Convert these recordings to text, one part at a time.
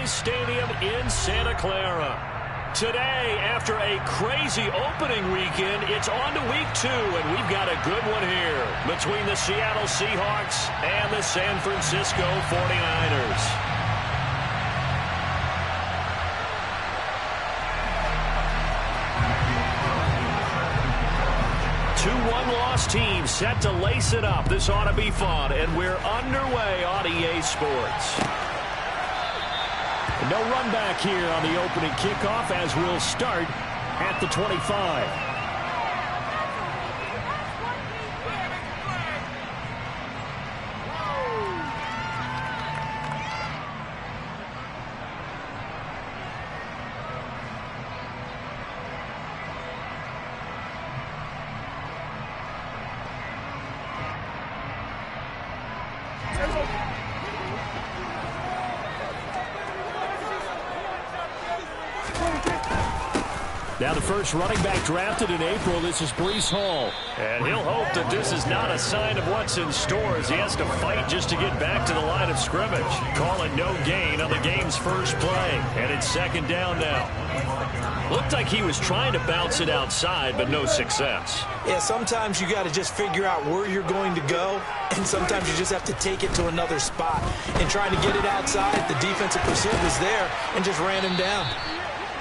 Boys Stadium in Santa Clara. Today, after a crazy opening weekend, it's on to week 2, and we've got a good one here between the Seattle Seahawks and the San Francisco 49ers. 2-1 loss team set to lace it up. This ought to be fun, and we're underway on EA Sports. No run back here on the opening kickoff as we'll start at the 25. Now the first running back drafted in April, this is Breece Hall. And he'll hope that this is not a sign of what's in store as he has to fight just to get back to the line of scrimmage. Call it no gain on the game's first play. And it's second down now. Looked like he was trying to bounce it outside, but no success. Yeah, sometimes you got to just figure out where you're going to go, and sometimes you just have to take it to another spot. And trying to get it outside, the defensive pursuit was there and just ran him down.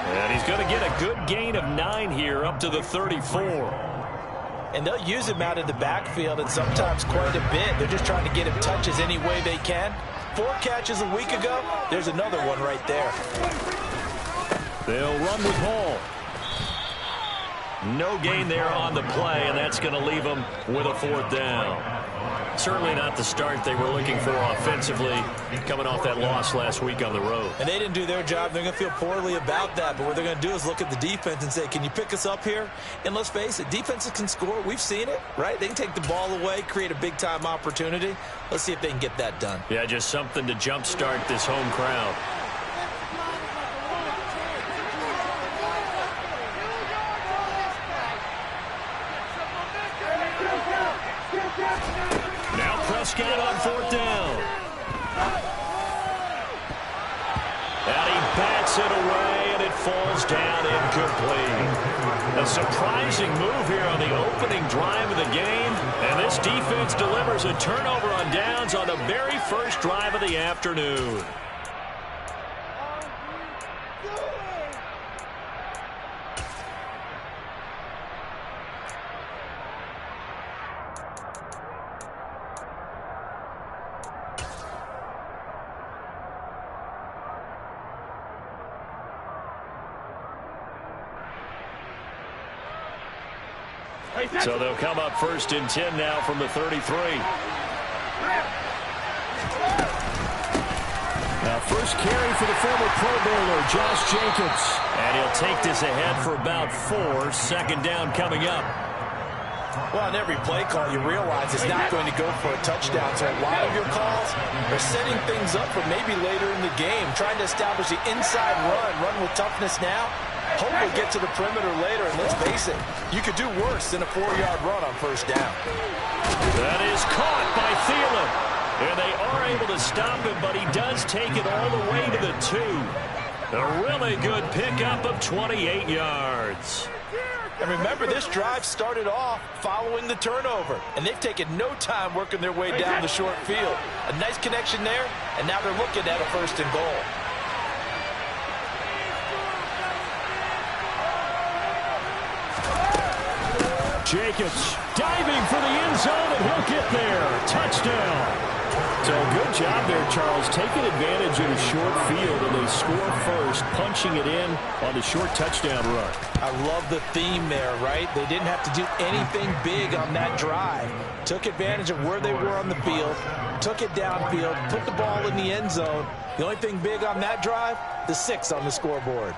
And he's going to get a good gain of 9 here up to the 34. And they'll use him out of the backfield, and sometimes quite a bit. They're just trying to get him touches any way they can. 4 catches a week ago. There's another one right there. They'll run with Hall. No gain there on the play, and that's going to leave them with a 4th down. Certainly not the start they were looking for offensively, coming off that loss last week on the road. And they didn't do their job. They're going to feel poorly about that. But what they're going to do is look at the defense and say, can you pick us up here? And let's face it, defenses can score. We've seen it, right? They can take the ball away, create a big-time opportunity. Let's see if they can get that done. Yeah, just something to jumpstart this home crowd. Prescott on 4th down. And he bats it away, and it falls down incomplete. A surprising move here on the opening drive of the game. And this defense delivers a turnover on downs on the very first drive of the afternoon. So they'll come up 1st and 10 now from the 33. Now first carry for the former Pro Bowler, Josh Jacobs. And he'll take this ahead for about 4. Second down coming up. Well, on every play call, you realize it's not going to go for a touchdown. So a lot of your calls are setting things up for maybe later in the game, trying to establish the inside run with toughness now. Hope we'll get to the perimeter later, and let's face it, you could do worse than a 4-yard run on first down. That is caught by Thielen. And they are able to stop him, but he does take it all the way to the 2. A really good pickup of 28 yards. And remember, this drive started off following the turnover, and they've taken no time working their way down the short field. A nice connection there, and now they're looking at a 1st and goal. Jacobs diving for the end zone, and he'll get there. Touchdown. So good job there, Charles, taking advantage of the short field, and they score first, punching it in on the short touchdown run. I love the theme there, right? They didn't have to do anything big on that drive. Took advantage of where they were on the field, took it downfield, put the ball in the end zone. The only thing big on that drive, the 6 on the scoreboard.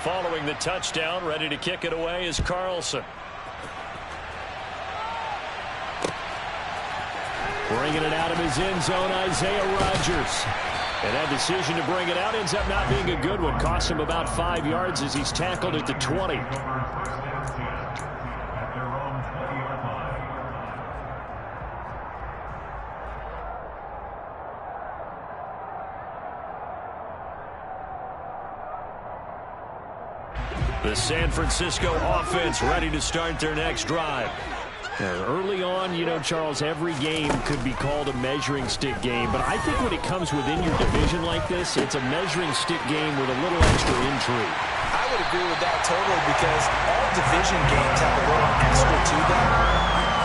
Following the touchdown, ready to kick it away is Carlson. Bringing it out of his end zone, Isaiah Rodgers. And that decision to bring it out ends up not being a good one. Costs him about 5 yards as he's tackled at the 20. The San Francisco offense ready to start their next drive. Early on, you know, Charles, every game could be called a measuring stick game. But I think when it comes within your division like this, it's a measuring stick game with a little extra intrigue. I would agree with that totally because all division games have a little extra to them.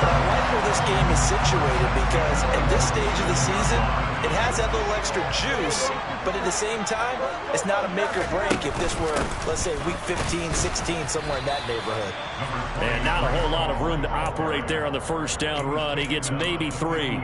But I like where this game is situated because at this stage of the season, it has that little extra juice, but at the same time, it's not a make or break if this were, let's say, week 15, 16, somewhere in that neighborhood. And not a whole lot of room to operate there on the first down run. He gets maybe 3.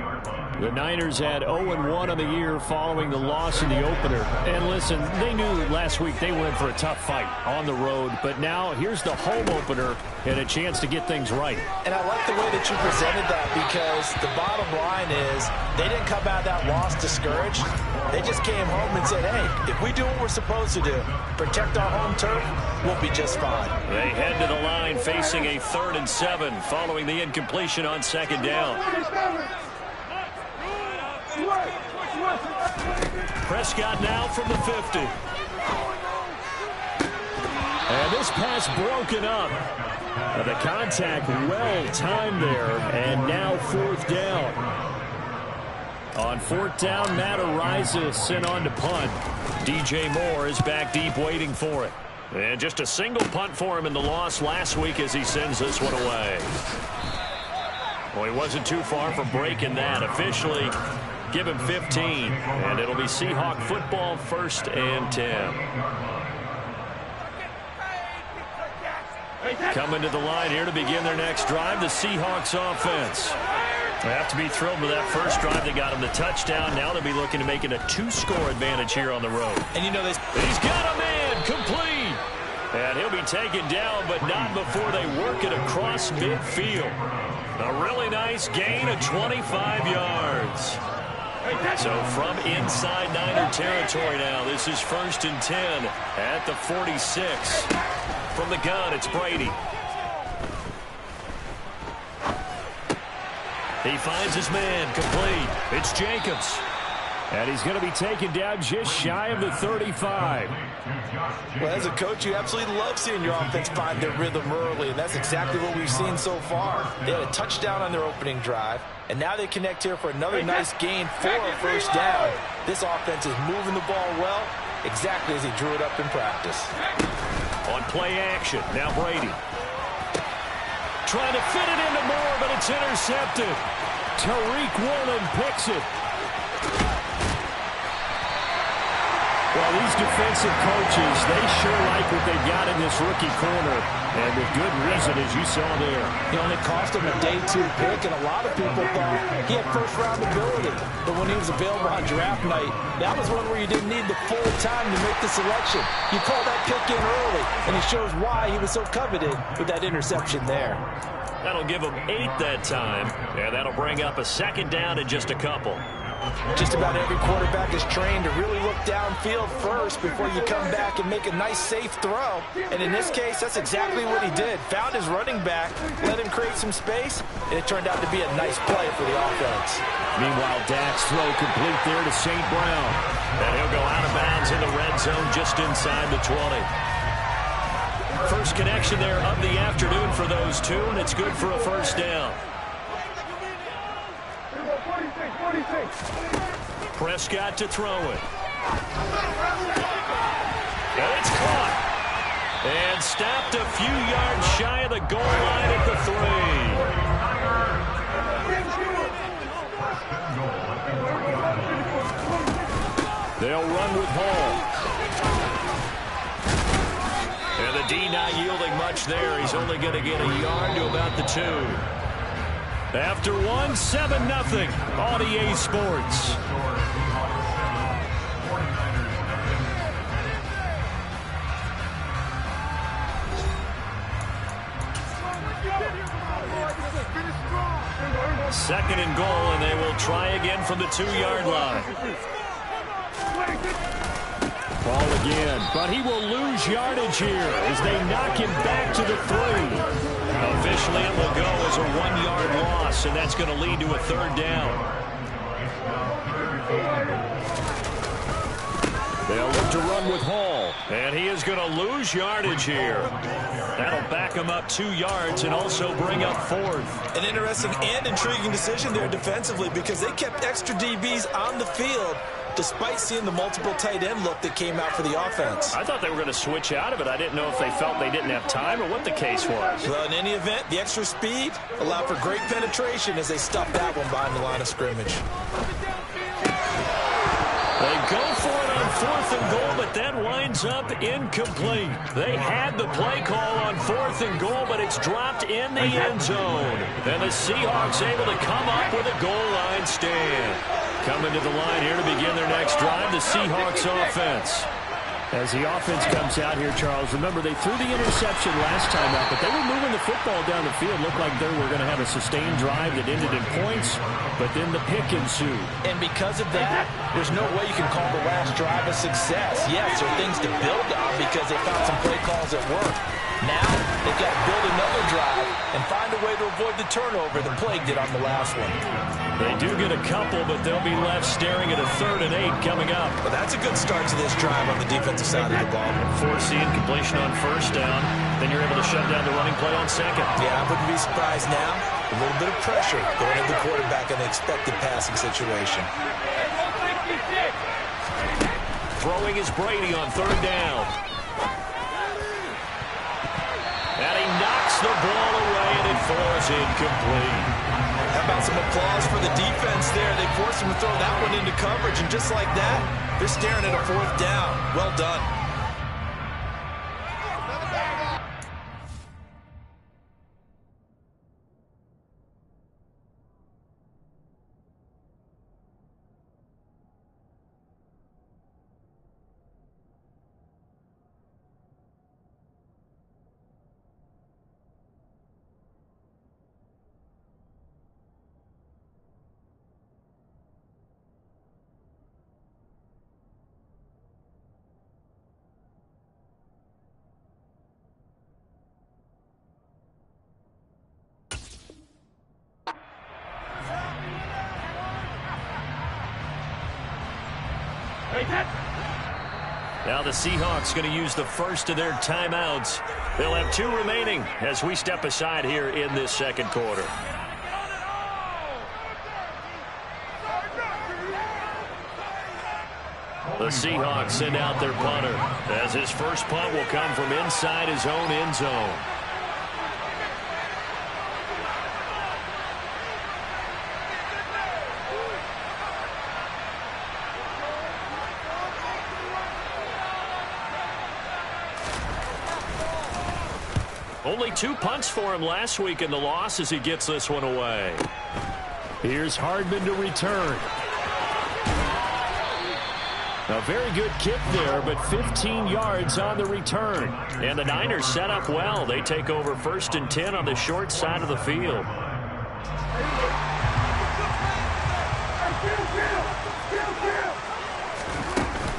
The Niners had 0-1 on the year following the loss in the opener. And listen, they knew last week they were in for a tough fight on the road. But now here's the home opener and a chance to get things right. And I like the way that you presented that because the bottom line is they didn't come out of that loss discouraged. They just came home and said, hey, if we do what we're supposed to do, protect our home turf, we'll be just fine. They head to the line facing a 3rd and 7 following the incompletion on 2nd down. Prescott now from the 50. And this pass broken up. The contact well timed there, and now 4th down. On 4th down, Matt Araiza sent on to punt. DJ Moore is back deep waiting for it. And just a single punt for him in the loss last week as he sends this one away. Well, he wasn't too far from breaking that. Officially, give him 15, and it'll be Seahawk football 1st and 10. Coming to the line here to begin their next drive, the Seahawks offense. They have to be thrilled with that first drive. They got him the touchdown. Now they'll be looking to make it a 2-score advantage here on the road. And you know this. He's got a man complete. And he'll be taken down, but not before they work it across midfield. A really nice gain of 25 yards. So from inside Niner territory now, this is 1st and 10 at the 46. From the gun, it's Brady. He finds his man complete. It's Jacobs. And he's going to be taken down just shy of the 35. Well, as a coach, you absolutely love seeing your offense find their rhythm early, and that's exactly what we've seen so far. They had a touchdown on their opening drive, and now they connect here for another nice gain for a 1st down. This offense is moving the ball well, exactly as he drew it up in practice. On play action, now Brady. Trying to fit it into Moore, but it's intercepted. Tariq Woolen picks it. Well, these defensive coaches, they sure like what they got in this rookie corner. And with good reason, as you saw there. He only cost him a day 2 pick, and a lot of people thought he had first-round ability. But when he was available on draft night, that was one where you didn't need the full time to make the selection. You called that pick in early, and it shows why he was so coveted with that interception there. That'll give him 8 that time, and that'll bring up a 2nd down in just a couple. Just about every quarterback is trained to really look downfield first before you come back and make a nice, safe throw. And in this case, that's exactly what he did. Found his running back, let him create some space, and it turned out to be a nice play for the offense. Meanwhile, Dak's throw complete there to St. Brown. And he'll go out of bounds in the red zone just inside the 20. First connection there of the afternoon for those two, and it's good for a 1st down. Prescott to throw it. And it's caught. And stopped a few yards shy of the goal line at the 3. They'll run with Hall. And the D not yielding much there. He's only going to get a yard to about the 2. After 1, 7-0 on EA Sports. Second and goal, and they will try again from the 2-yard line. Ball again, but he will lose yardage here as they knock him back to the 3. Officially, it will go as a 1-yard loss, and that's going to lead to a 3rd down. They'll look to run with Hall, and he is going to lose yardage here. That'll back him up 2 yards and also bring up 4th. An interesting and intriguing decision there defensively because they kept extra DBs on the field despite seeing the multiple tight end look that came out for the offense. I thought they were going to switch out of it. I didn't know if they felt they didn't have time or what the case was. Well, in any event, the extra speed allowed for great penetration as they stuffed that one behind the line of scrimmage. They go for it on 4th and goal, but that winds up incomplete. They had the play call on 4th and goal, but it's dropped in the end zone. And the Seahawks able to come up with a goal line stand. Coming to the line here to begin their next drive, the Seahawks offense. As the offense comes out here, Charles, remember they threw the interception last time out, but they were moving the football down the field. Looked like they were going to have a sustained drive that ended in points, but then the pick ensued. And because of that, there's no way you can call the last drive a success. Yes, there are things to build on because they found some play calls that work. Now, they've got to build another drive and find a way to avoid the turnover the plague did on the last one. They do get a couple, but they'll be left staring at a 3rd and 8 coming up. Well, that's a good start to this drive on the defensive side of the ball. Force the incompletion on 1st down. Then you're able to shut down the running play on 2nd. Yeah, I wouldn't be surprised now. A little bit of pressure going into the quarterback in the expected passing situation. Throwing is Brady on 3rd down. And he knocks the ball away, and it falls incomplete. How about some applause for the defense there? They forced him to throw that one into coverage, and just like that, they're staring at a 4th down. Well done. Now the Seahawks going to use the first of their timeouts. They'll have 2 remaining as we step aside here in this 2nd quarter. The Seahawks send out their punter as his first punt will come from inside his own end zone. Only 2 punts for him last week in the loss as he gets this one away. Here's Hardman to return. A very good kick there, but 15 yards on the return. And the Niners set up well. They take over 1st and 10 on the short side of the field.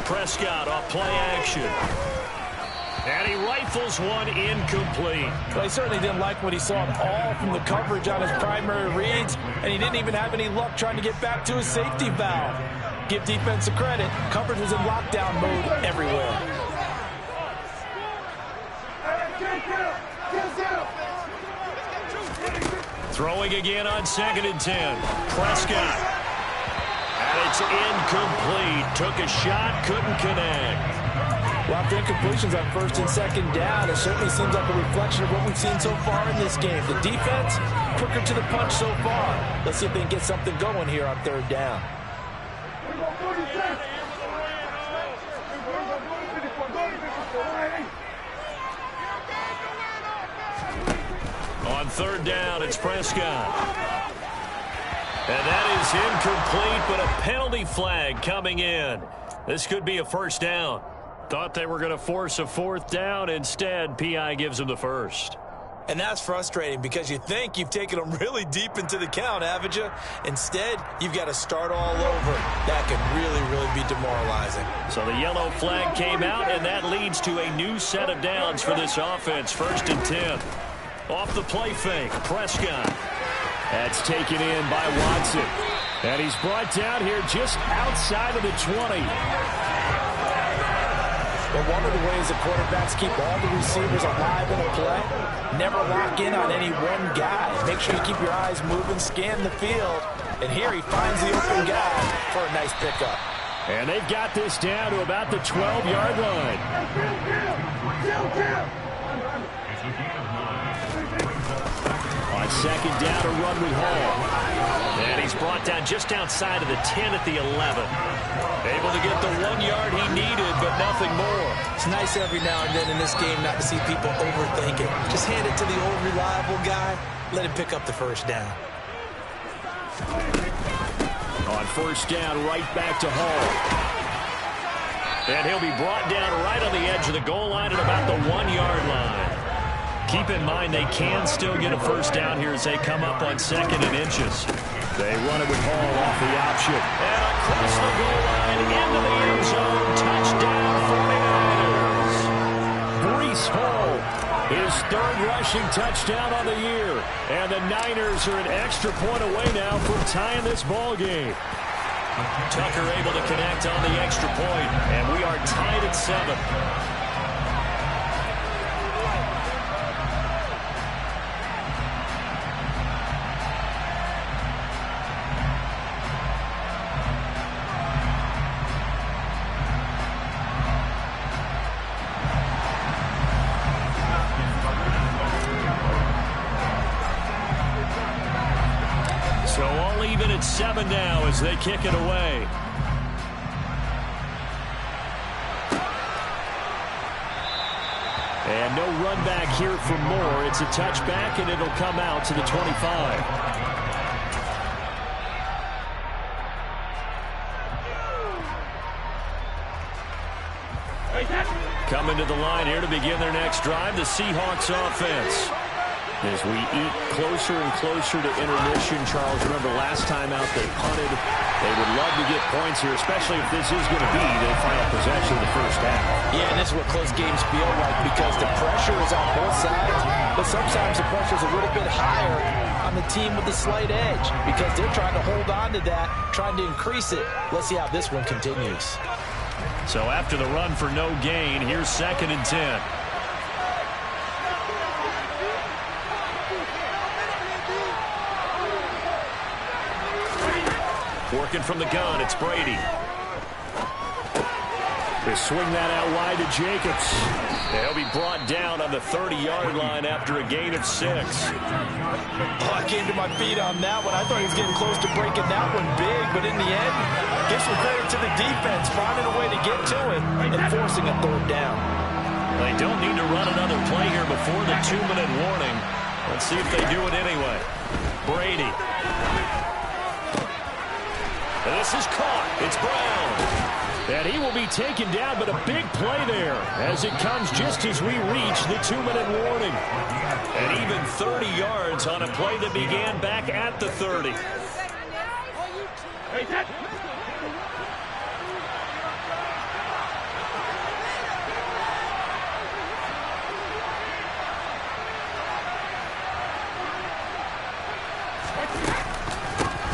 Prescott off play action. And he rifles one incomplete. Well, he certainly didn't like what he saw at all from the coverage on his primary reads, and he didn't even have any luck trying to get back to his safety valve. Give defense a credit. Coverage was in lockdown mode everywhere. Throwing again on 2nd and 10. Prescott. And it's incomplete. Took a shot, couldn't connect. Well, after incompletions on 1st and 2nd down, it certainly seems like a reflection of what we've seen so far in this game. The defense, quicker to the punch so far. Let's see if they can get something going here on 3rd down. On 3rd down, it's Prescott. And that is incomplete, but a penalty flag coming in. This could be a 1st down. Thought they were going to force a 4th down. Instead, P.I. gives them the first. And that's frustrating because you think you've taken them really deep into the count, haven't you? Instead, you've got to start all over. That can really, really be demoralizing. So the yellow flag came out, and that leads to a new set of downs for this offense. 1st and 10. Off the play fake, Prescott. That's taken in by Watson. And he's brought down here just outside of the 20. But one of the ways the quarterbacks keep all the receivers alive in a play, never lock in on any one guy. Make sure you keep your eyes moving, scan the field. And here he finds the open guy for a nice pickup. And they've got this down to about the 12-yard line. On 2nd down, a run with Hall. And he's brought down just outside of the 10 at the 11. Able to get the 1 yard he needed, but nothing more. It's nice every now and then in this game not to see people overthink it. Just hand it to the old reliable guy. Let him pick up the 1st down. On 1st down, right back to Hall. And he'll be brought down right on the edge of the goal line at about the 1 yard line. Keep in mind they can still get a 1st down here as they come up on 2nd and inches. They run it with Hall off the option. And across the goal line into the end zone. Touchdown 49ers. Breece Hall, his 3rd rushing touchdown on the year. And the Niners are an extra point away now from tying this ball game. Tucker able to connect on the extra point. And we are tied at 7. So all even at 7 now as they kick it away. And no run back here for Moore. It's a touchback, and it'll come out to the 25. Coming to the line here to begin their next drive, the Seahawks offense. As we eat closer and closer to intermission, Charles, remember last time out they punted. They would love to get points here, especially if this is going to be their final possession of the 1st half. Yeah, and this is what close games feel like because the pressure is on both sides, but sometimes the pressure is a little bit higher on the team with the slight edge because they're trying to hold on to that, trying to increase it. Let's see how this one continues. So after the run for no gain, here's 2nd and 10. Working from the gun, it's Brady. They swing that out wide to Jacobs. They'll be brought down on the 30-yard line after a gain of 6. Oh, I came to my feet on that one. I thought he was getting close to breaking that one big, but in the end, give some credit to the defense, finding a way to get to it and forcing a 3rd down. They don't need to run another play here before the 2-minute warning. Let's see if they do it anyway. Brady. And this is caught. It's Brown. And he will be taken down, but a big play there as it comes just as we reach the 2-minute warning. And even 30 yards on a play that began back at the 30.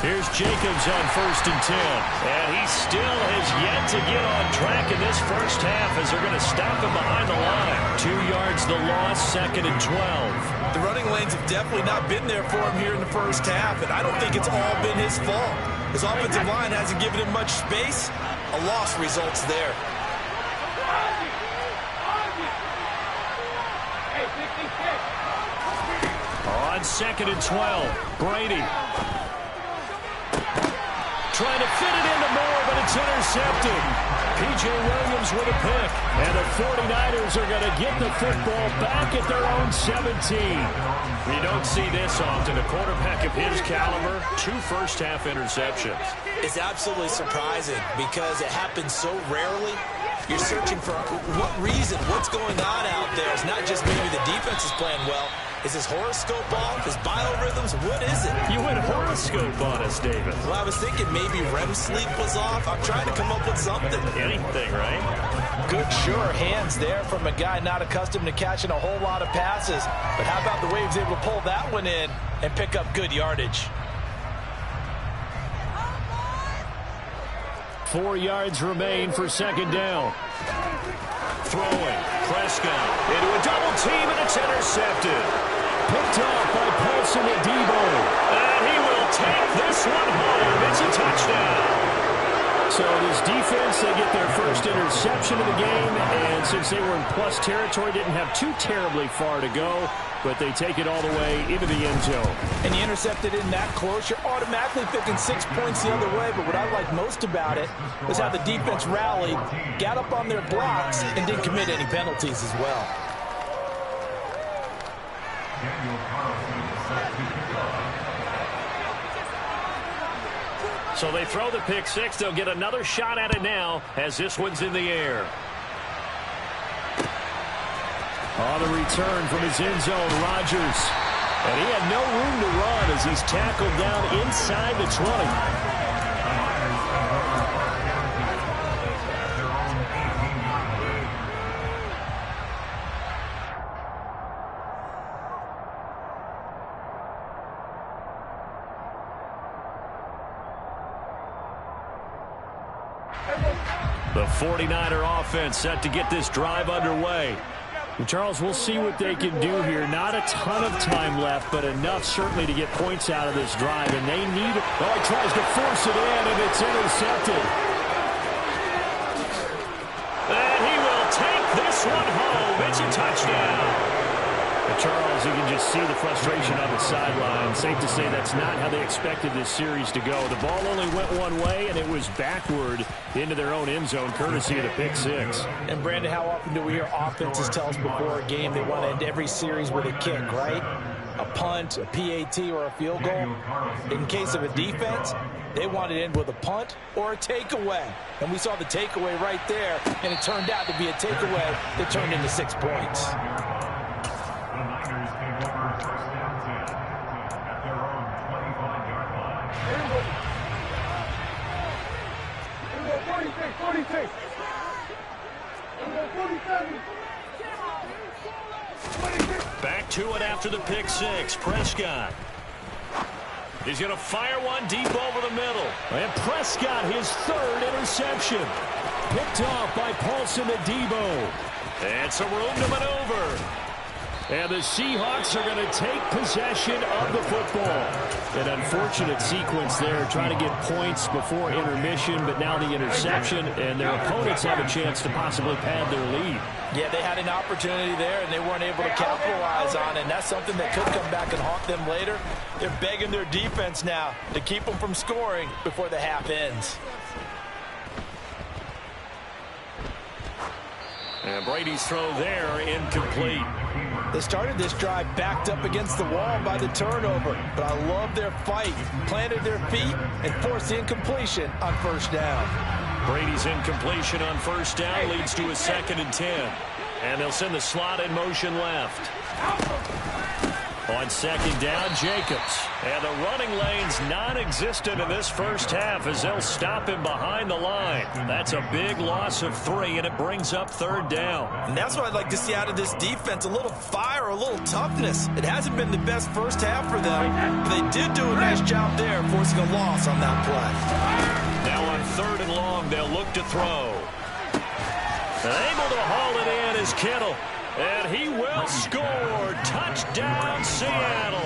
Here's Jacobs on 1st and 10. And he still has yet to get on track in this 1st half as they're going to stop him behind the line. 2 yards the loss, 2nd and 12. The running lanes have definitely not been there for him here in the 1st half, and I don't think it's all been his fault. His offensive line hasn't given him much space. A loss results there. On 2nd and 12, Brady. Trying to fit it into Moore, but it's intercepted. P.J. Williams with a pick. And the 49ers are going to get the football back at their own 17. You don't see this often. A quarterback of his caliber, 2 first-half interceptions. It's absolutely surprising because it happens so rarely. You're searching for what reason, what's going on out there. It's not just maybe the defense is playing well. Is his horoscope off? His biorhythms? What is it? You went horoscope on us, David. Well, I was thinking maybe REM sleep was off. I'm trying to come up with something. Anything, right? Good, sure hands there from a guy not accustomed to catching a whole lot of passes. But how about the way he was able to pull that one in and pick up good yardage? 4 yards remain for second down. Throwing. Prescott into a double team, and it's intercepted. Picked off by Paulson and Debo. And he will take this one home. It's a touchdown. So this defense, they get their first interception of the game, and since they were in plus territory, didn't have too terribly far to go, but they take it all the way into the end zone. And you intercepted in that close, you're automatically thinking 6 points the other way, but what I like most about it was how the defense rallied, got up on their blocks, and didn't commit any penalties as well. So they throw the pick six. They'll get another shot at it now as this one's in the air. On the return from his end zone, Rodgers. And he had no room to run as he's tackled down inside the 20. The 49er offense set to get this drive underway. And Charles, we'll see what they can do here. Not a ton of time left, but enough certainly to get points out of this drive. And they need it. Oh, he tries to force it in, and it's intercepted. And he will take this one home. It's a touchdown. And Charles, you can just see the frustration on the sideline. Safe to say that's not how they expected this series to go. The ball only went one way, and it was backward into their own end zone, courtesy of the pick six. And, Brandon, how often do we hear offenses tell us before a game they want to end every series with a kick, right? A punt, a PAT, or a field goal. In case of a defense, they want to end with a punt or a takeaway. And we saw the takeaway right there, and it turned out to be a takeaway that turned into 6 points. Back to it after the pick six. Prescott. He's going to fire one deep over the middle. And Prescott, his third interception. Picked off by Paulson and Debo. And some room to maneuver. And the Seahawks are going to take possession of the football. An unfortunate sequence there, trying to get points before intermission, but now the interception, and their opponents have a chance to possibly pad their lead. Yeah, they had an opportunity there, and they weren't able to capitalize on it, and that's something that could come back and haunt them later. They're begging their defense now to keep them from scoring before the half ends. And Brady's throw there, incomplete. They started this drive backed up against the wall by the turnover, but I love their fight. Planted their feet and forced the incompletion on first down. Brady's incompletion on first down leads to a 2nd and 10. And they'll send the slot in motion left. On 2nd down, Jacobs. And the running lane's non-existent in this first half as they'll stop him behind the line. That's a big loss of 3, and it brings up 3rd down. And that's what I'd like to see out of this defense, a little fire, a little toughness. It hasn't been the best first half for them, but they did do a nice job there, forcing a loss on that play. Now on 3rd and long, they'll look to throw. And able to haul it in is Kittle. And he will score. Touchdown, Seattle.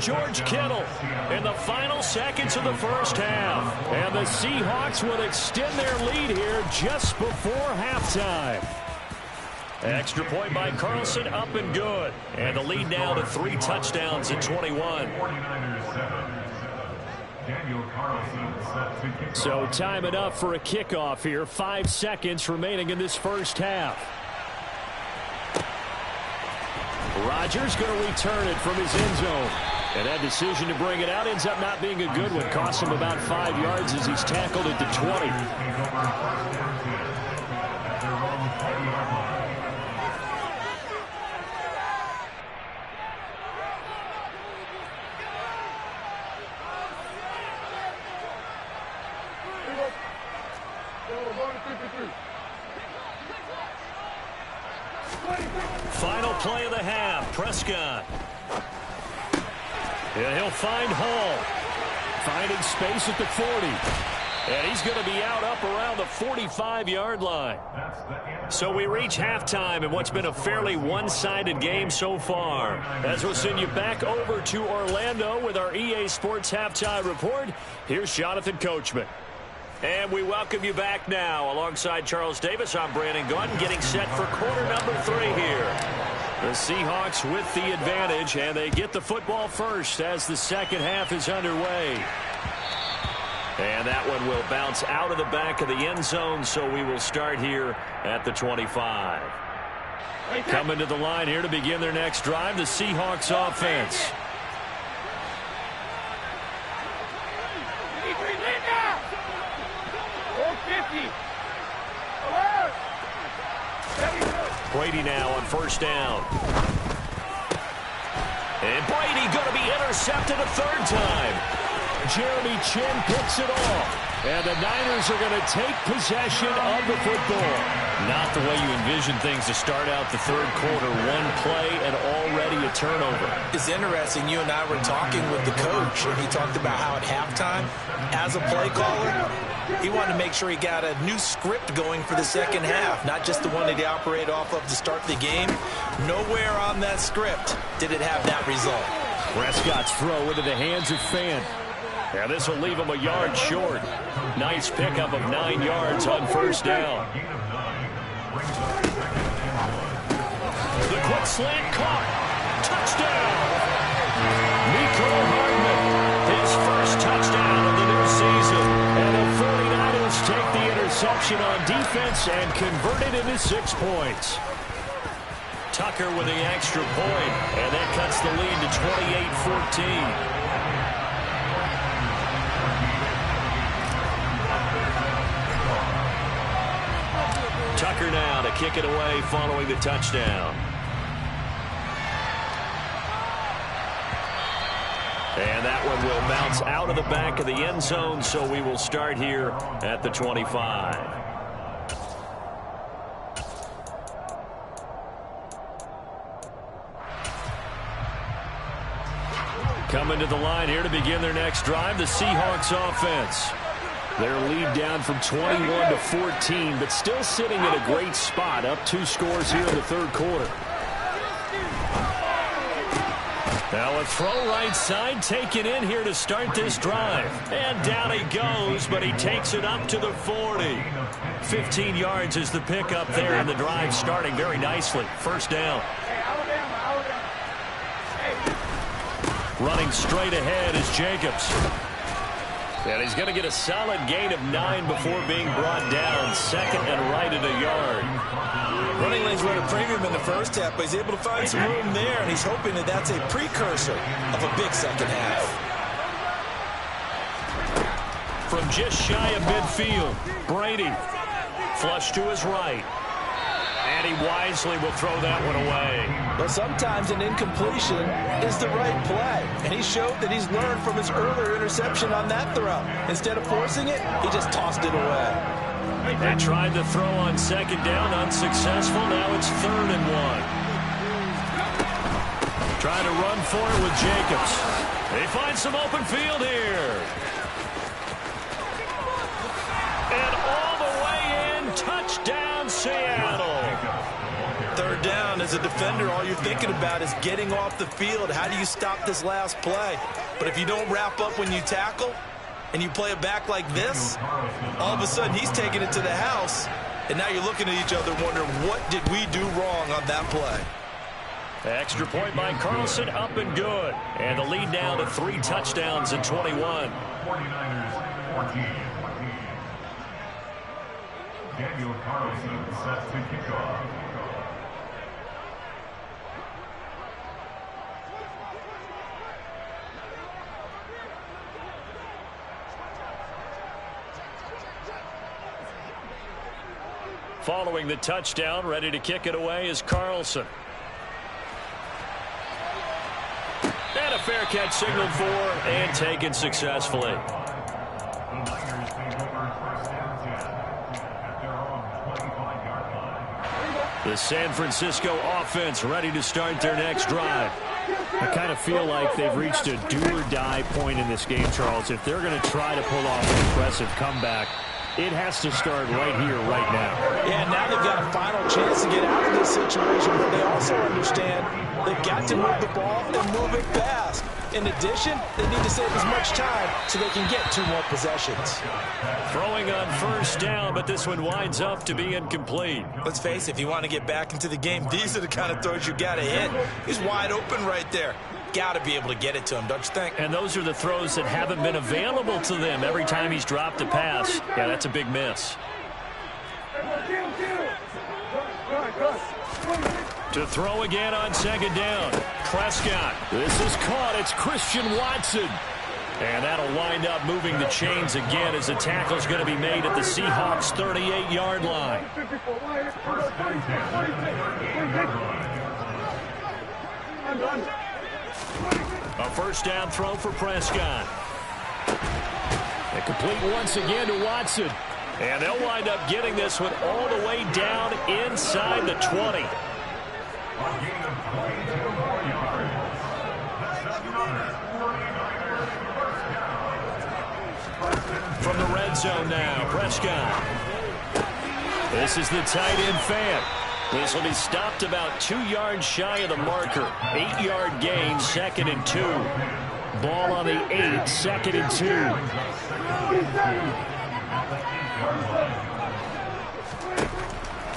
George Kittle in the final seconds of the first half. And the Seahawks will extend their lead here just before halftime. Extra point by Carlson, up and good. And the lead now to 3 touchdowns at 21. So time enough for a kickoff here. 5 seconds remaining in this first half. Rodgers going to return it from his end zone. And that decision to bring it out ends up not being a good one. Costs him about 5 yards as he's tackled at the 20. Final play of the half, Prescott. And he'll find Hall. Finding space at the 40. And he's going to be out up around the 45-yard line. So we reach halftime in what's been a fairly one-sided game so far. As we'll send you back over to Orlando with our EA Sports Halftime Report, here's Jonathan Coachman. And we welcome you back now. Alongside Charles Davis, I'm Brandon Gaudin, getting set for quarter number 3 here. The Seahawks with the advantage, and they get the football first as the second half is underway. And that one will bounce out of the back of the end zone, so we will start here at the 25. Coming to the line here to begin their next drive, the Seahawks offense. Brady now on first down. And Brady going to be intercepted a third time. Jeremy Chin picks it off. And the Niners are going to take possession of the football. Not the way you envision things to start out the third quarter. One play and already a turnover. It's interesting. You and I were talking with the coach, and he talked about how at halftime, as a play caller, he wanted to make sure he got a new script going for the second half, not just the one that he operated off of to start the game. Nowhere on that script did it have that result. Prescott's throw into the hands of Fan. Yeah, this will leave him a yard short. Nice pickup of 9 yards on first down. The quick slant caught. Touchdown. Mecole Hardman, his first touchdown of the new season. And the 49ers take the interception on defense and convert it into 6 points. Tucker with the extra point, and that cuts the lead to 28-14. Tucker now to kick it away following the touchdown. And that one will bounce out of the back of the end zone, so we will start here at the 25. Coming to the line here to begin their next drive, the Seahawks offense. Their lead down from 21 to 14, but still sitting in a great spot, up 2 scores here in the third quarter. Now a throw right side taken in here to start this drive. And down he goes, but he takes it up to the 40. 15 yards is the pickup there, and the drive starting very nicely. First down. Running straight ahead is Jacobs. And he's going to get a solid gain of 9 before being brought down. Second and right at a yard. Running lanes were at a premium in the first half, but he's able to find some room there, and he's hoping that that's a precursor of a big second half. From just shy of midfield, Brady. Flush to his right. And he wisely will throw that one away. But sometimes an incompletion is the right play. And he showed that he's learned from his earlier interception on that throw. Instead of forcing it, he just tossed it away. They tried to throw on second down, unsuccessful. Now it's 3rd and 1. Trying to run for it with Jacobs. They find some open field here. And all the way in, touchdown Seattle. 3rd down as a defender, all you're thinking about is getting off the field. How do you stop this last play? But if you don't wrap up when you tackle and you play it back like this, all of a sudden he's taking it to the house, and now you're looking at each other wondering, what did we do wrong on that play? Extra point by Carlson, up and good. And the lead now to 3 touchdowns in 21. 49ers 14. Daniel Carlson set to kick off. Following the touchdown, ready to kick it away is Carlson. And a fair catch signaled for and taken successfully. The Niners take over first and 10 at their The San Francisco offense ready to start their next drive. I kind of feel like they've reached a do-or-die point in this game, Charles. If they're going to try to pull off an impressive comeback, it has to start right here, right now. Yeah, now they've got a final chance to get out of this situation, but they also understand they've got to move the ball and move it fast. In addition, they need to save as much time so they can get 2 more possessions. Throwing on first down, but this one winds up to be incomplete. Let's face it, if you want to get back into the game, these are the kind of throws you got to hit. He's wide open right there. Got to be able to get it to him, don't you think? And those are the throws that haven't been available to them every time he's dropped a pass. Yeah, that's a big miss. To throw again on second down. Prescott. This is caught. It's Christian Watson. And that'll wind up moving the chains again as the tackle's going to be made at the Seahawks' 38-yard line. A first down throw for Prescott. And complete once again to Watson. And they'll wind up getting this one all the way down inside the 20. From the red zone now, Prescott. This is the tight end fan. This will be stopped about 2 yards shy of the marker. 8-yard gain, 2nd and 2. Ball on the 8, 2nd and 2.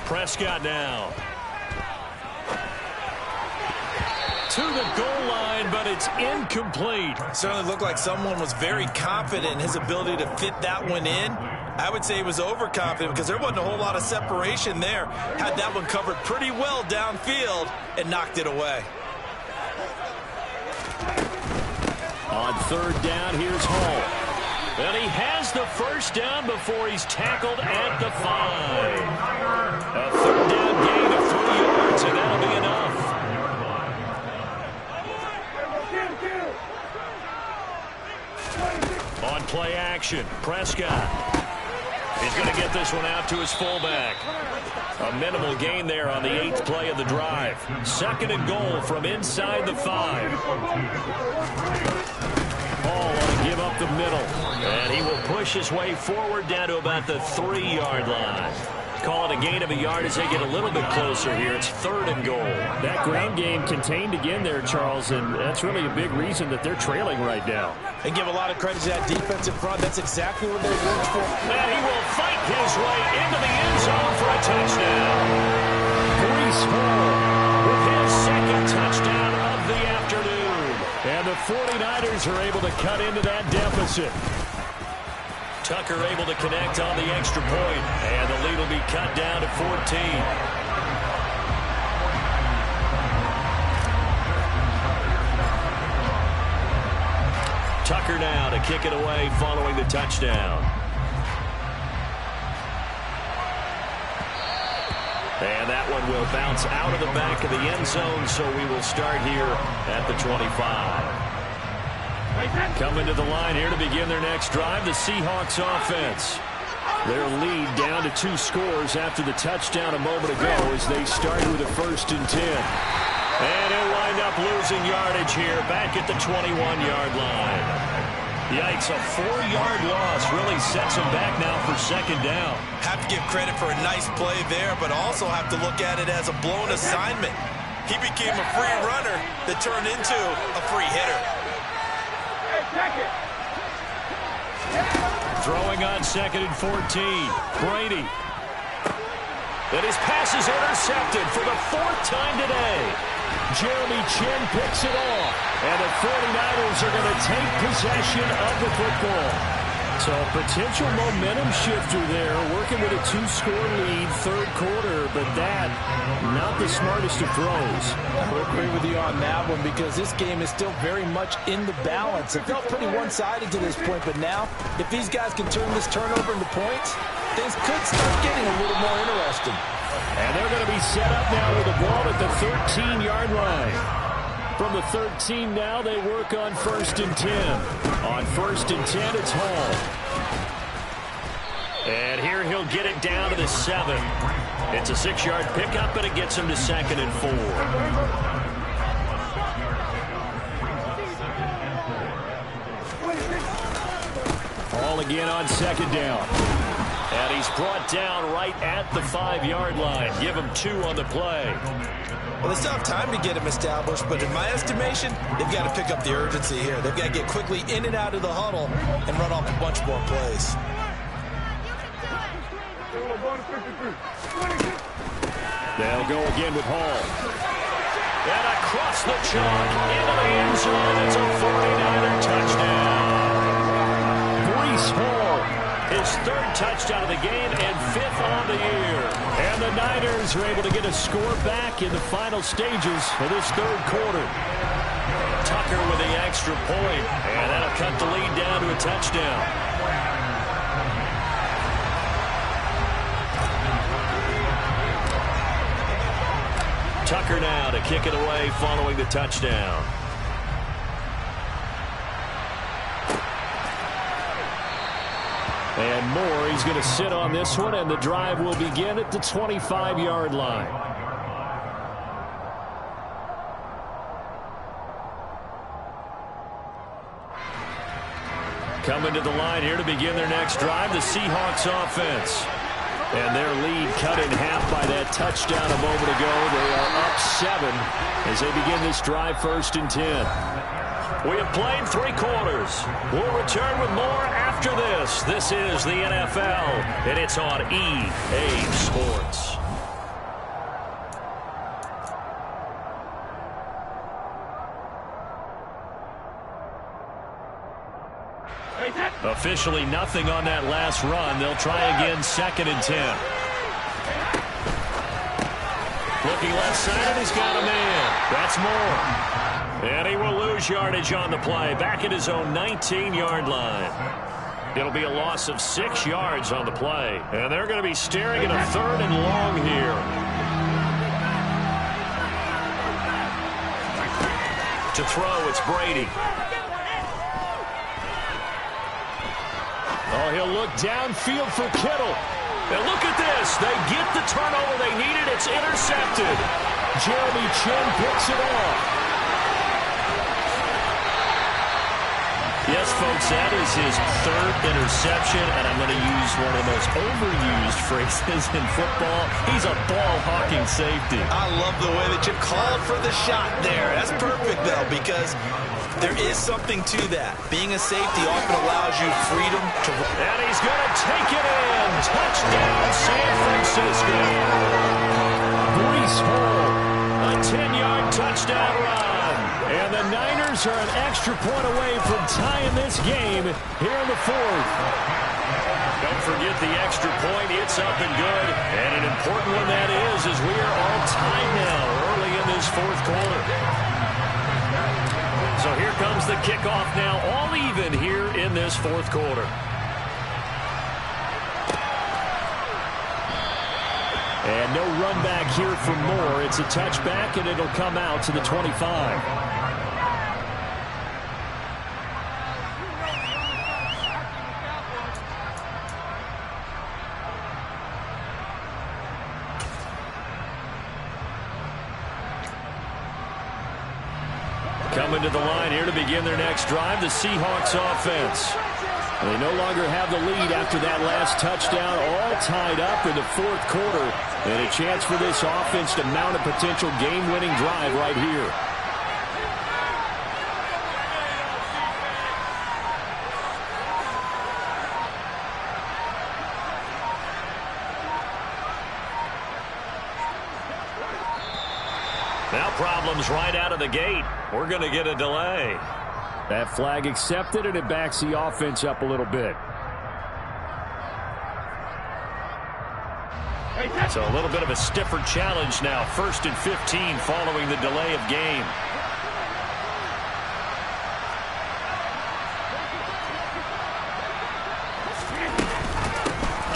Prescott now. To the goal line, but it's incomplete. Certainly looked like someone was very confident in his ability to fit that one in. I would say he was overconfident because there wasn't a whole lot of separation there. Had that one covered pretty well downfield and knocked it away. On third down, here's Hall. And he has the first down before he's tackled at the 5. A third down gain of 3 yards, and that'll be enough. On play action, Prescott is going to get this one out to his fullback. A minimal gain there on the 8th play of the drive. 2nd and goal from inside the 5. Hall will give up the middle, and he will push his way forward down to about the 3-yard line. Call it a gain of a yard as they get a little bit closer here. It's 3rd and goal. That ground game contained again there, Charles, and that's really a big reason that they're trailing right now. And give a lot of credit to that defensive front. That's exactly what they worked for. And he will fight his way into the end zone for a touchdown. Breece Hall with his 2nd touchdown of the afternoon. And the 49ers are able to cut into that deficit. Tucker able to connect on the extra point, and the lead will be cut down to 14. Tucker now to kick it away following the touchdown. And that one will bounce out of the back of the end zone, so we will start here at the 25. Coming to the line here to begin their next drive, the Seahawks offense. Their lead down to 2 scores after the touchdown a moment ago as they start with a 1st and 10. And he'll wind up losing yardage here back at the 21-yard line. Yikes, a 4-yard loss really sets him back now for 2nd down. Have to give credit for a nice play there, but also have to look at it as a blown assignment. He became a free runner that turned into a free hitter. Throwing on 2nd and 14. Brady. And his pass is intercepted for the 4th time today. Jeremy Chin picks it off. And the 49ers are going to take possession of the football. So potential momentum shifter there, working with a 2-score lead, 3rd quarter, but that, not the smartest of throws. I would agree with you on that one because this game is still very much in the balance. It felt pretty one-sided to this point, but now, if these guys can turn this turnover into points, things could start getting a little more interesting. And they're going to be set up now with the ball at the 13-yard line. From the 13 now, they work on 1st and 10. On 1st and 10, it's Hall. And here he'll get it down to the 7. It's a 6-yard pickup, and it gets him to 2nd and 4. Ball again on 2nd down. And he's brought down right at the 5-yard line. Give him 2 on the play. Well, they still have time to get him established, but in my estimation, they've got to pick up the urgency here. They've got to get quickly in and out of the huddle and run off a bunch more plays. They'll go again with Hall. And across the chalk into the end zone. It's a 49er touchdown. Breece Hall, his 3rd touchdown of the game and 5th on the year. And the Niners are able to get a score back in the final stages of this 3rd quarter. Tucker with the extra point, and that'll cut the lead down to a touchdown. Tucker now to kick it away following the touchdown. And Moore, he's going to sit on this one, and the drive will begin at the 25-yard line. Coming to the line here to begin their next drive, the Seahawks offense. And their lead cut in half by that touchdown a moment ago. They are up 7 as they begin this drive 1st and 10. We have played 3 quarters. We'll return with more after this. This is the NFL, and it's on EA Sports. Officially nothing on that last run. They'll try again 2nd and 10. Looking left side, and he's got a man. That's Moore. And he will lose yardage on the play. Back at his own 19-yard line. It'll be a loss of 6 yards on the play. And they're going to be staring at a 3rd and long here. To throw, it's Brady. Oh, he'll look downfield for Kittle. And look at this. They get the turnover they needed. It's intercepted. Jeremy Chin picks it off. Yes, folks, that is his 3rd interception, and I'm going to use one of the most overused phrases in football. He's a ball-hawking safety. I love the way that you called for the shot there. That's perfect, though, because there is something to that. Being a safety often allows you freedom to... And he's going to take it in. Touchdown, San Francisco. Breece Hall. A 10-yard touchdown run. And the Niners are an extra point away from tying this game here in the 4th. Don't forget the extra point. It's up and good. And an important one that is as we are all tied now early in this 4th quarter. So here comes the kickoff now, all even here in this 4th quarter. And no run back here for Moore. It's a touchback, and it'll come out to the 25. Coming to the line here to begin their next drive, the Seahawks offense. They no longer have the lead after that last touchdown, all tied up in the 4th quarter. And a chance for this offense to mount a potential game-winning drive right here. Now problems right out of the gate. We're going to get a delay. That flag accepted, and it backs the offense up a little bit. So a little bit of a stiffer challenge now. 1st and 15 following the delay of game.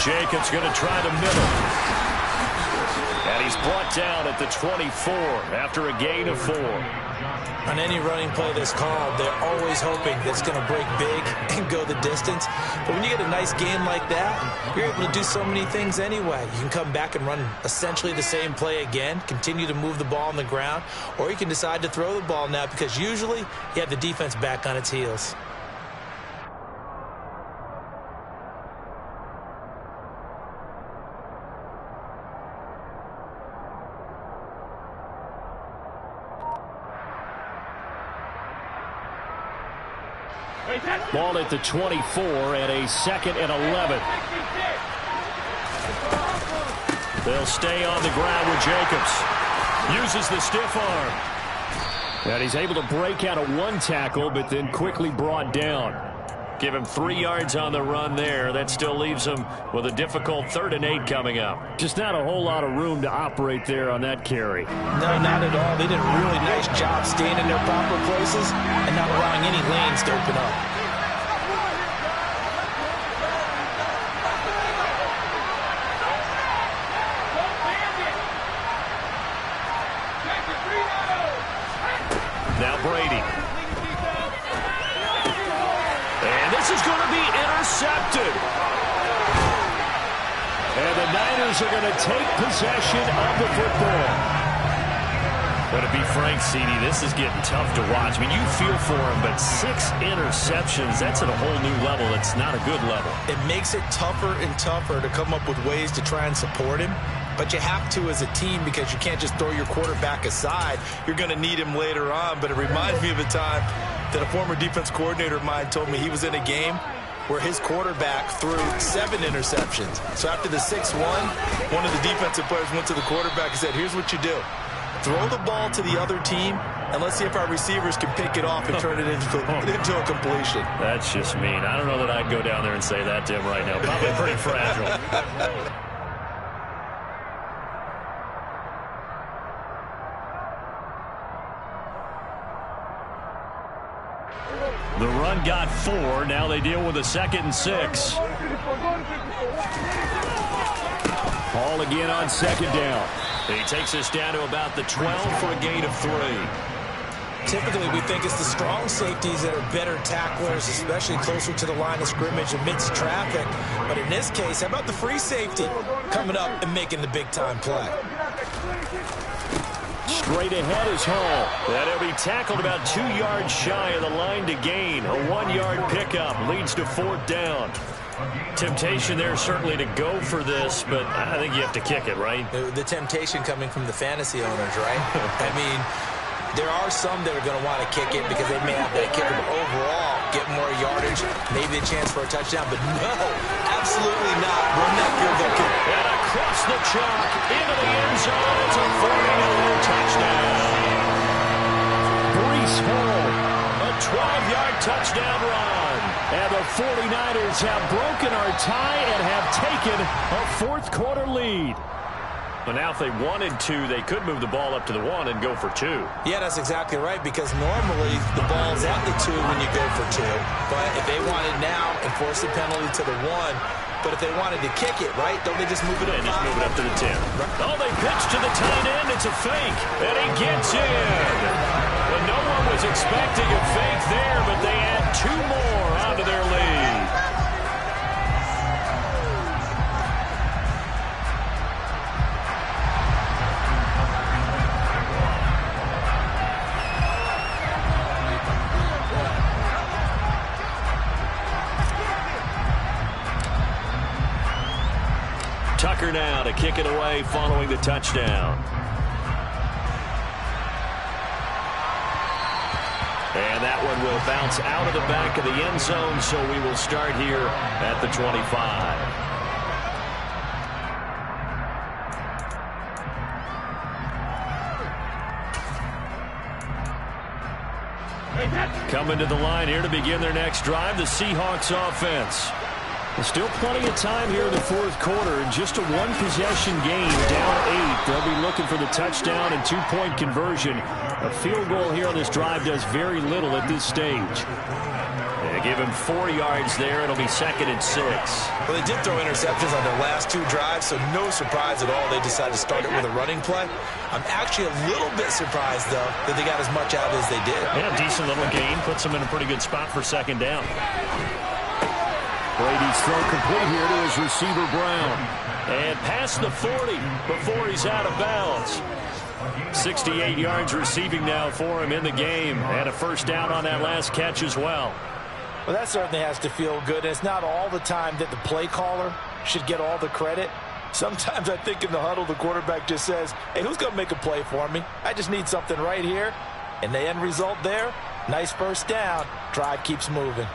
Jacobs going to try the middle. And he's brought down at the 24 after a gain of 4. On any running play that's called, they're always hoping that it's going to break big and go the distance. But when you get a nice gain like that, you're able to do so many things anyway. You can come back and run essentially the same play again, continue to move the ball on the ground, or you can decide to throw the ball now because usually you have the defense back on its heels. Ball at the 24 and a 2nd and 11. They'll stay on the ground with Jacobs. Uses the stiff arm. And he's able to break out of one tackle, but then quickly brought down. Give him 3 yards on the run there. That still leaves him with a difficult 3rd and 8 coming up. Just not a whole lot of room to operate there on that carry. No, not at all. They did a really nice job staying in their proper places and not allowing any lanes to open up. Now Brady. And this is going to be intercepted. And the Niners are going to take possession of the football. But to be frank, CD, this is getting tough to watch. I mean, you feel for him, but 6 interceptions, that's at a whole new level. It's not a good level. It makes it tougher and tougher to come up with ways to try and support him. But you have to as a team because you can't just throw your quarterback aside. You're going to need him later on. But it reminds me of a time that a former defense coordinator of mine told me he was in a game where his quarterback threw 7 interceptions. So after the 6-1, one of the defensive players went to the quarterback and said, here's what you do. Throw the ball to the other team, and let's see if our receivers can pick it off and turn it into a completion. That's just mean. I don't know that I'd go down there and say that to him right now. Probably pretty fragile. The run got 4. Now they deal with a 2nd and 6. Ball again on 2nd down. He takes us down to about the 12 for a gain of 3. Typically, we think it's the strong safeties that are better tacklers, especially closer to the line of scrimmage amidst traffic. But in this case, how about the free safety coming up and making the big-time play? Straight ahead is Hall. And he'll be tackled about 2 yards shy of the line to gain. A 1-yard pickup leads to 4th down. Temptation there certainly to go for this, but I think you have to kick it, right? The temptation coming from the fantasy owners, right? I mean, there are some that are going to want to kick it because they may have that kicker, but overall, get more yardage, maybe a chance for a touchdown, but no, absolutely not. Run that field goal kick. And across the chalk, into the end zone, it's a 40-yard touchdown. Breece Hall, a 12-yard touchdown run. And the 49ers have broken our tie and have taken a 4th quarter lead. But now if they wanted to, they could move the ball up to the 1 and go for 2. Yeah, that's exactly right, because normally the ball's at the 2 when you go for 2. But if they wanted now, enforce the penalty to the 1. But if they wanted to kick it, right, don't they just move it up? And just move it up to the 10. Right. Oh, they pitch to the tight end. It's a fake. And he gets in. Well, no one was expecting a fake there, but they add 2 more onto their lead. Tucker now to kick it away following the touchdown. And that one will bounce out of the back of the end zone, so we will start here at the 25. Coming to the line here to begin their next drive, the Seahawks offense. There's still plenty of time here in the 4th quarter. Just a 1-possession game, down 8. They'll be looking for the touchdown and 2-point conversion. A field goal here on this drive does very little at this stage. They Give him 4 yards there. It'll be 2nd and 6. Well, they did throw interceptions on their last 2 drives, so no surprise at all they decided to start it with a running play. I'm actually a little bit surprised, though, that they got as much out as they did. Yeah, decent little gain. Puts them in a pretty good spot for 2nd down. Brady's throw complete here to his receiver, Brown. And past the 40 before he's out of bounds. 68 yards receiving now for him in the game. And a first down on that last catch as well. Well, that certainly has to feel good. And it's not all the time that the play caller should get all the credit. Sometimes I think in the huddle, the quarterback just says, hey, who's going to make a play for me? I just need something right here. And the end result there, nice first down. Drive keeps moving.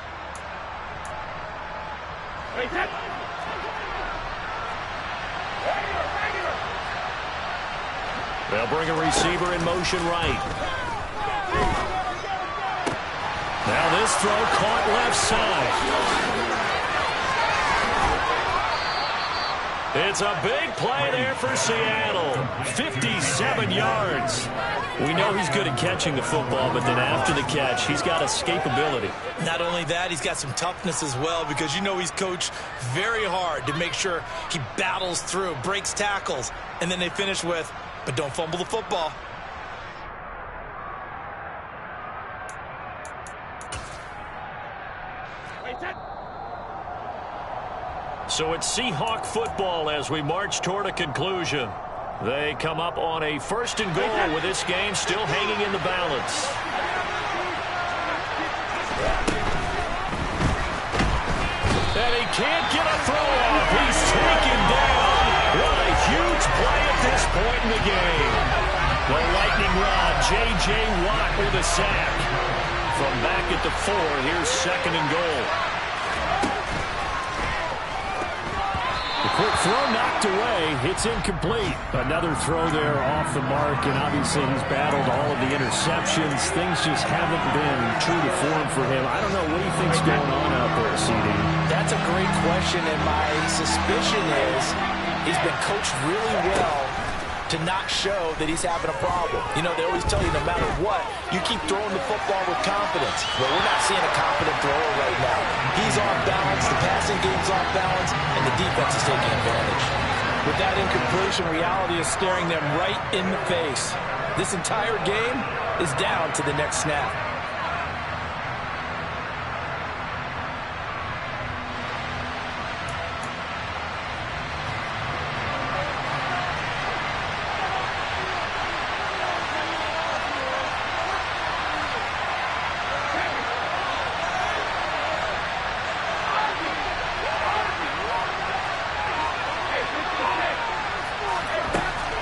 They'll bring a receiver in motion right. Now this throw caught left side. It's a big play there for Seattle. 57 yards. We know he's good at catching the football, but then after the catch, he's got escapability. Not only that, he's got some toughness as well, because you know he's coached very hard to make sure he battles through, breaks tackles, and then they finish with, but don't fumble the football. So it's Seahawk football as we march toward a conclusion. They come up on a 1st and goal with this game still hanging in the balance. And he can't get a throw off. He's taken down. What a huge play at this point in the game. The lightning rod, J.J. Watt with a sack. From back at the 4, here's 2nd and goal. Quick throw knocked away. It's incomplete. Another throw there off the mark, and obviously he's battled all of the interceptions. Things just haven't been true to form for him. I don't know. What do you think's going on out there, CD? That's a great question, and my suspicion is he's been coached really well to not show that he's having a problem. You know, they always tell you no matter what, you keep throwing the football with confidence. Well, we're not seeing a confident thrower right now. He's off balance, the passing game's off balance, and the defense is taking advantage. With that incompletion, reality is staring them right in the face. This entire game is down to the next snap.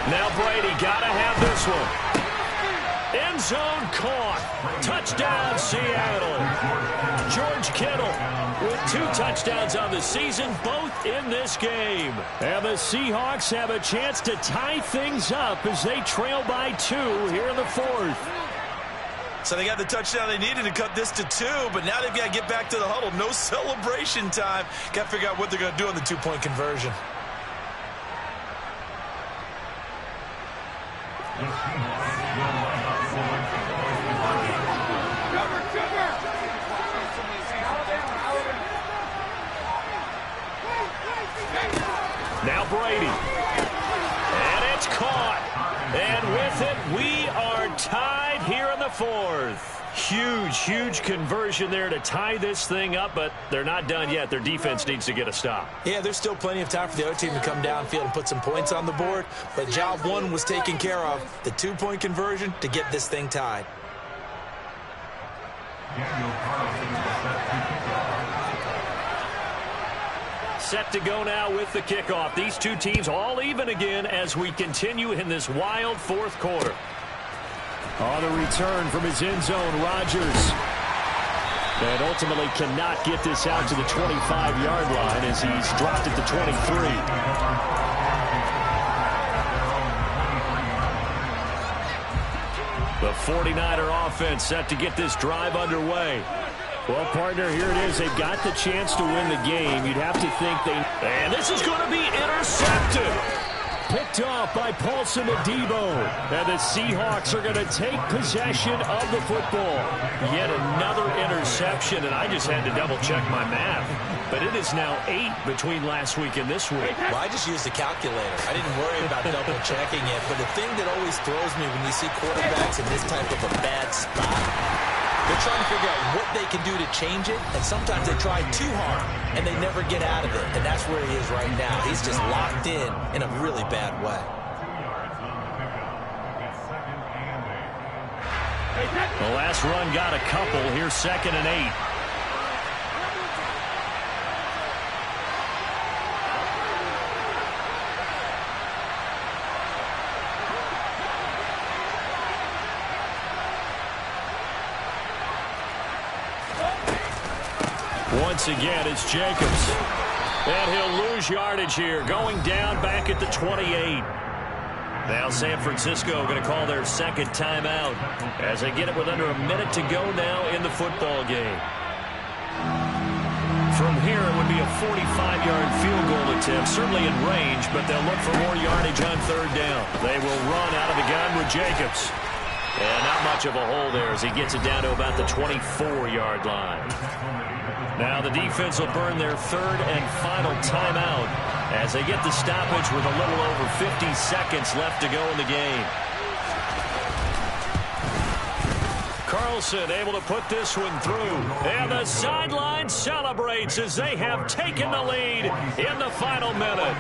Now Brady gotta have this one. End zone caught. Touchdown Seattle. George Kittle with 2 touchdowns on the season, both in this game. And the Seahawks have a chance to tie things up as they trail by 2 here in the 4th. So they got the touchdown they needed to cut this to 2, but now they've got to get back to the huddle. No celebration time. Got to figure out what they're going to do on the 2-point conversion. Now Brady. And it's caught. And with it, we are tied here in the 4th. Huge conversion there to tie this thing up, but they're not done yet. Their defense needs to get a stop. Yeah, there's still plenty of time for the other team to come downfield and put some points on the board, but job 1 was taken care of. The 2-point conversion to get this thing tied. Set to go now with the kickoff. These 2 teams all even again as we continue in this wild 4th quarter. On the return from his end zone, Rodgers. And ultimately cannot get this out to the 25-yard line as he's dropped at the 23. The 49er offense set to get this drive underway. Well, partner, here it is. They've got the chance to win the game. You'd have to think they... And this is going to be intercepted. picked off by Paulson Adebo. And the Seahawks are going to take possession of the football. Yet another interception, and I just had to double-check my math. But it is now 8 between last week and this week. Well, I just used the calculator. I didn't worry about double-checking it. But the thing that always throws me when you see quarterbacks in this type of a bad spot, they're trying to figure out what they can do to change it, and sometimes they try too hard, and they never get out of it. And that's where he is right now. He's just locked in a really bad way. The last run got a couple. Here's 2nd and 8. Once again, it's Jacobs. And he'll lose yardage here, going down back at the 28. Now San Francisco going to call their 2nd timeout as they get it with under a minute to go now in the football game. From here, it would be a 45-yard field goal attempt, certainly in range, but they'll look for more yardage on 3rd down. They will run out of the gun with Jacobs. And not much of a hole there as he gets it down to about the 24-yard line. Now the defense will burn their 3rd and final timeout as they get the stoppage with a little over 50 seconds left to go in the game. Carlson able to put this one through. And the sideline celebrates as they have taken the lead in the final minute.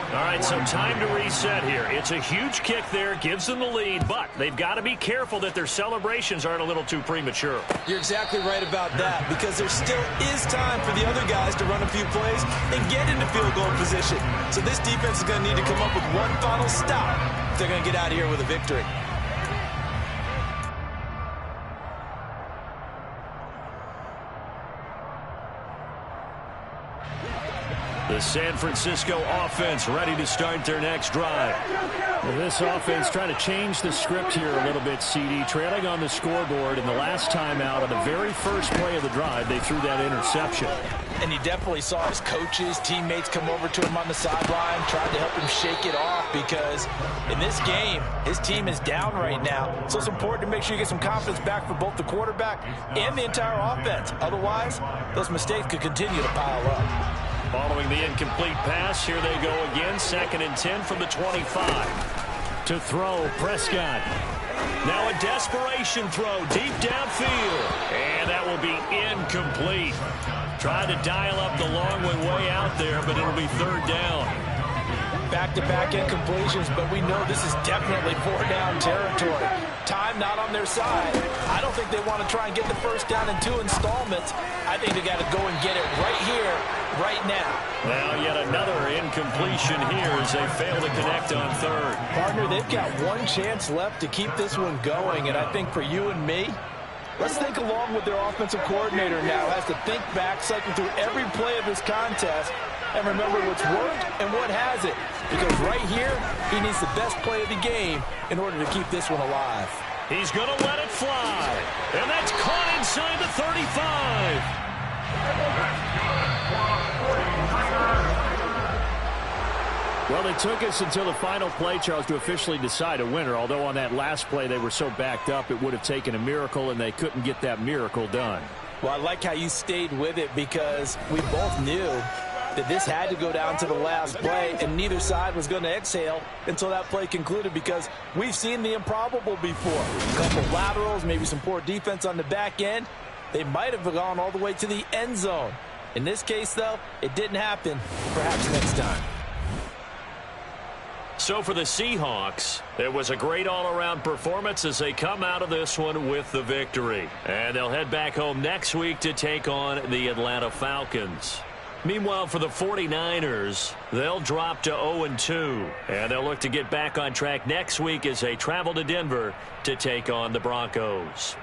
All right, so time to reset here. It's a huge kick there, gives them the lead, but they've got to be careful that their celebrations aren't a little too premature. You're exactly right about that, because there still is time for the other guys to run a few plays and get into field goal position. So this defense is going to need to come up with one final stop if they're going to get out of here with a victory. The San Francisco offense ready to start their next drive. Well, this offense trying to change the script here a little bit, CD. Trailing on the scoreboard in the last timeout on the very first play of the drive, they threw that interception. And he definitely saw his coaches, teammates come over to him on the sideline, tried to help him shake it off, because in this game, his team is down right now. So it's important to make sure you get some confidence back for both the quarterback and the entire offense. Otherwise, those mistakes could continue to pile up. Following the incomplete pass, here they go again. 2nd and 10 from the 25. To throw, Prescott. Now a desperation throw deep downfield. And that will be incomplete. Tried to dial up the long way out there, but it'll be 3rd down. Back-to-back incompletions, but we know this is definitely 4th-down territory. Time not on their side. I don't think they want to try and get the 1st down in 2 installments. I think they got to go and get it right here, right now. Now yet another incompletion here as they fail to connect on 3rd. Partner, they've got one chance left to keep this one going, and I think for you and me, let's think along with their offensive coordinator now. Has to think back, cycle through every play of this contest, and remember what's worked and what hasn't. Because right here, he needs the best play of the game in order to keep this one alive. He's going to let it fly. And that's caught inside the 35. Well, it took us until the final play, Charles, to officially decide a winner. Although on that last play they were so backed up, it would have taken a miracle, and they couldn't get that miracle done. Well, I like how you stayed with it, because we both knew that this had to go down to the last play, and neither side was going to exhale until that play concluded, because we've seen the improbable before. A couple laterals, maybe some poor defense on the back end. They might have gone all the way to the end zone. In this case, though, it didn't happen. Perhaps next time. So for the Seahawks, it was a great all-around performance as they come out of this one with the victory. And they'll head back home next week to take on the Atlanta Falcons. Meanwhile, for the 49ers, they'll drop to 0-2, and they'll look to get back on track next week as they travel to Denver to take on the Broncos.